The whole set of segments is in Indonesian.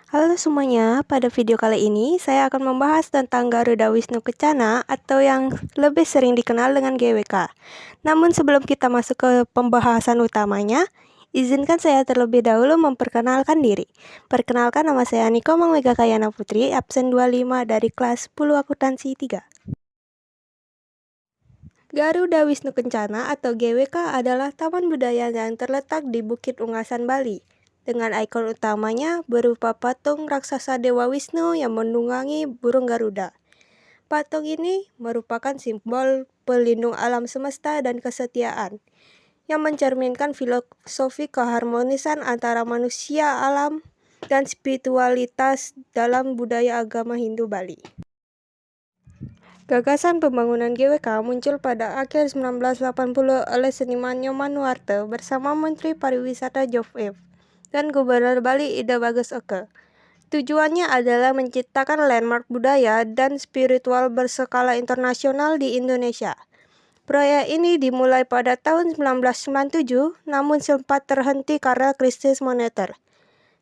Halo semuanya, pada video kali ini saya akan membahas tentang Garuda Wisnu Kencana atau yang lebih sering dikenal dengan GWK. Namun sebelum kita masuk ke pembahasan utamanya, izinkan saya terlebih dahulu memperkenalkan diri. Perkenalkan, nama saya Niko Mangmega Kayana Putri, absen 25 dari kelas 10 akuntansi 3. Garuda Wisnu Kencana atau GWK adalah taman budaya yang terletak di Bukit Ungasan, Bali, dengan ikon utamanya berupa patung raksasa Dewa Wisnu yang menunggangi burung Garuda. Patung ini merupakan simbol pelindung alam semesta dan kesetiaan, yang mencerminkan filosofi keharmonisan antara manusia, alam, dan spiritualitas dalam budaya agama Hindu Bali. Gagasan pembangunan GWK muncul pada akhir 1980 oleh seniman Nyoman Nuarte bersama Menteri Pariwisata Jof dan Gubernur Bali Ida Bagus Oke. Tujuannya adalah menciptakan landmark budaya dan spiritual berskala internasional di Indonesia. Proyek ini dimulai pada tahun 1997, namun sempat terhenti karena krisis moneter.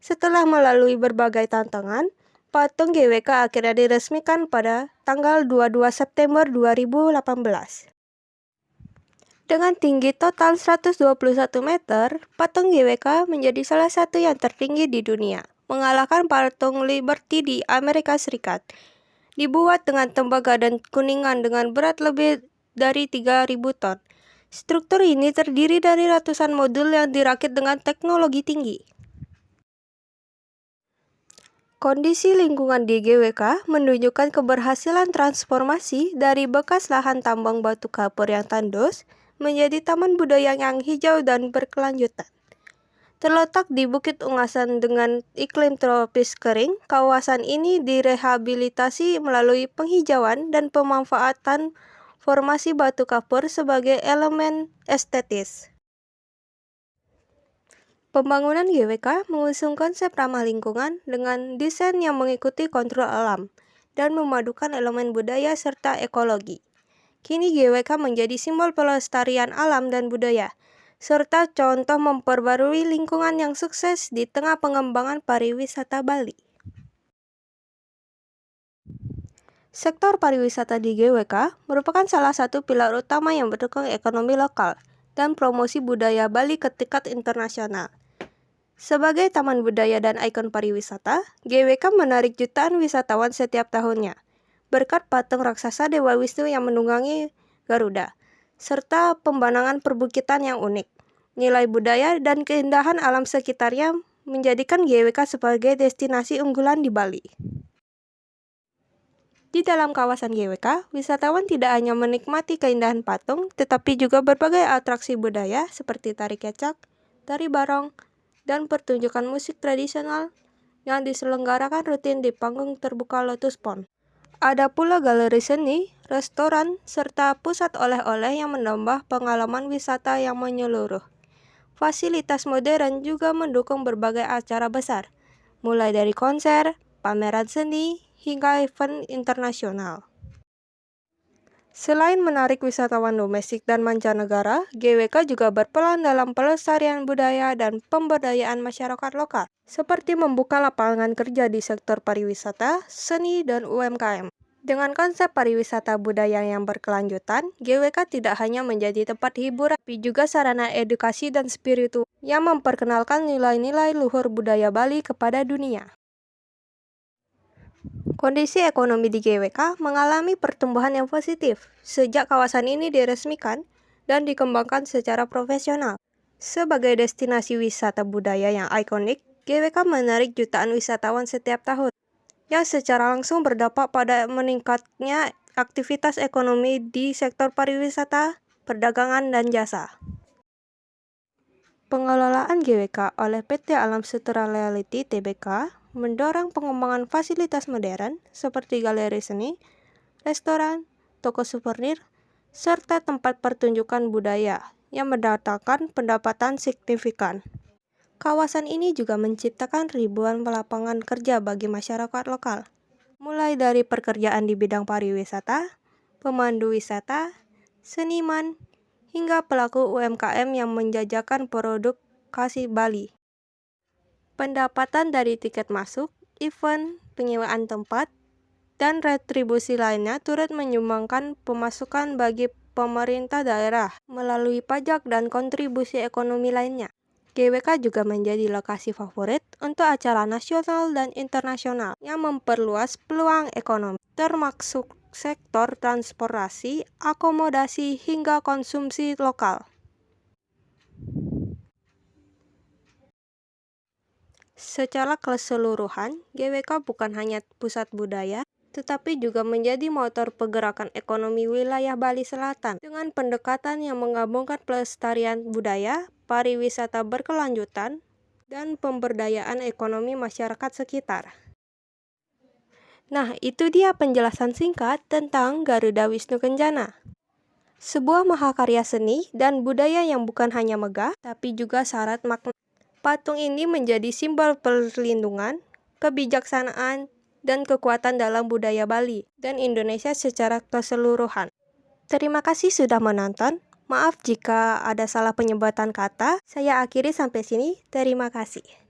Setelah melalui berbagai tantangan, patung GWK akhirnya diresmikan pada tanggal 22 September 2018. Dengan tinggi total 121 meter, patung GWK menjadi salah satu yang tertinggi di dunia, mengalahkan patung Liberty di Amerika Serikat. Dibuat dengan tembaga dan kuningan dengan berat lebih dari 3.000 ton. Struktur ini terdiri dari ratusan modul yang dirakit dengan teknologi tinggi. Kondisi lingkungan di GWK menunjukkan keberhasilan transformasi dari bekas lahan tambang batu kapur yang tandus menjadi taman budaya yang hijau dan berkelanjutan. Terletak di Bukit Ungasan dengan iklim tropis kering, kawasan ini direhabilitasi melalui penghijauan dan pemanfaatan formasi batu kapur sebagai elemen estetis. Pembangunan GWK mengusung konsep ramah lingkungan dengan desain yang mengikuti kontrol alam dan memadukan elemen budaya serta ekologi. Kini GWK menjadi simbol pelestarian alam dan budaya, serta contoh memperbarui lingkungan yang sukses di tengah pengembangan pariwisata Bali. Sektor pariwisata di GWK merupakan salah satu pilar utama yang mendukung ekonomi lokal dan promosi budaya Bali ke tingkat internasional. Sebagai taman budaya dan ikon pariwisata, GWK menarik jutaan wisatawan setiap tahunnya, berkat patung raksasa Dewa Wisnu yang menunggangi Garuda, serta pembangunan perbukitan yang unik. Nilai budaya dan keindahan alam sekitarnya menjadikan GWK sebagai destinasi unggulan di Bali. Di dalam kawasan GWK, wisatawan tidak hanya menikmati keindahan patung, tetapi juga berbagai atraksi budaya seperti tari kecak, tari barong, dan pertunjukan musik tradisional yang diselenggarakan rutin di panggung terbuka Lotus Pond. Ada pula galeri seni, restoran, serta pusat oleh-oleh yang menambah pengalaman wisata yang menyeluruh. Fasilitas modern juga mendukung berbagai acara besar, mulai dari konser, pameran seni, hingga event internasional. Selain menarik wisatawan domestik dan mancanegara, GWK juga berperan dalam pelestarian budaya dan pemberdayaan masyarakat lokal, seperti membuka lapangan kerja di sektor pariwisata, seni, dan UMKM. Dengan konsep pariwisata budaya yang berkelanjutan, GWK tidak hanya menjadi tempat hiburan, tapi juga sarana edukasi dan spiritual yang memperkenalkan nilai-nilai luhur budaya Bali kepada dunia. Kondisi ekonomi di GWK mengalami pertumbuhan yang positif sejak kawasan ini diresmikan dan dikembangkan secara profesional. Sebagai destinasi wisata budaya yang ikonik, GWK menarik jutaan wisatawan setiap tahun, yang secara langsung berdampak pada meningkatnya aktivitas ekonomi di sektor pariwisata, perdagangan, dan jasa. Pengelolaan GWK oleh PT Alam Sutra Realty Tbk mendorong pengembangan fasilitas modern seperti galeri seni, restoran, toko souvenir, serta tempat pertunjukan budaya yang mendatangkan pendapatan signifikan. Kawasan ini juga menciptakan ribuan lapangan kerja bagi masyarakat lokal, mulai dari pekerjaan di bidang pariwisata, pemandu wisata, seniman, hingga pelaku UMKM yang menjajakan produk khas Bali. Pendapatan dari tiket masuk, event, penyewaan tempat, dan retribusi lainnya turut menyumbangkan pemasukan bagi pemerintah daerah melalui pajak dan kontribusi ekonomi lainnya. GWK juga menjadi lokasi favorit untuk acara nasional dan internasional yang memperluas peluang ekonomi, termasuk sektor transportasi, akomodasi, hingga konsumsi lokal. Secara keseluruhan, GWK bukan hanya pusat budaya, tetapi juga menjadi motor pergerakan ekonomi wilayah Bali Selatan dengan pendekatan yang menggabungkan pelestarian budaya, pariwisata berkelanjutan, dan pemberdayaan ekonomi masyarakat sekitar. Nah, itu dia penjelasan singkat tentang Garuda Wisnu Kencana. Sebuah mahakarya seni dan budaya yang bukan hanya megah, tapi juga syarat makna. Patung ini menjadi simbol perlindungan, kebijaksanaan, dan kekuatan dalam budaya Bali dan Indonesia secara keseluruhan. Terima kasih sudah menonton. Maaf jika ada salah penyebutan kata. Saya akhiri sampai sini. Terima kasih.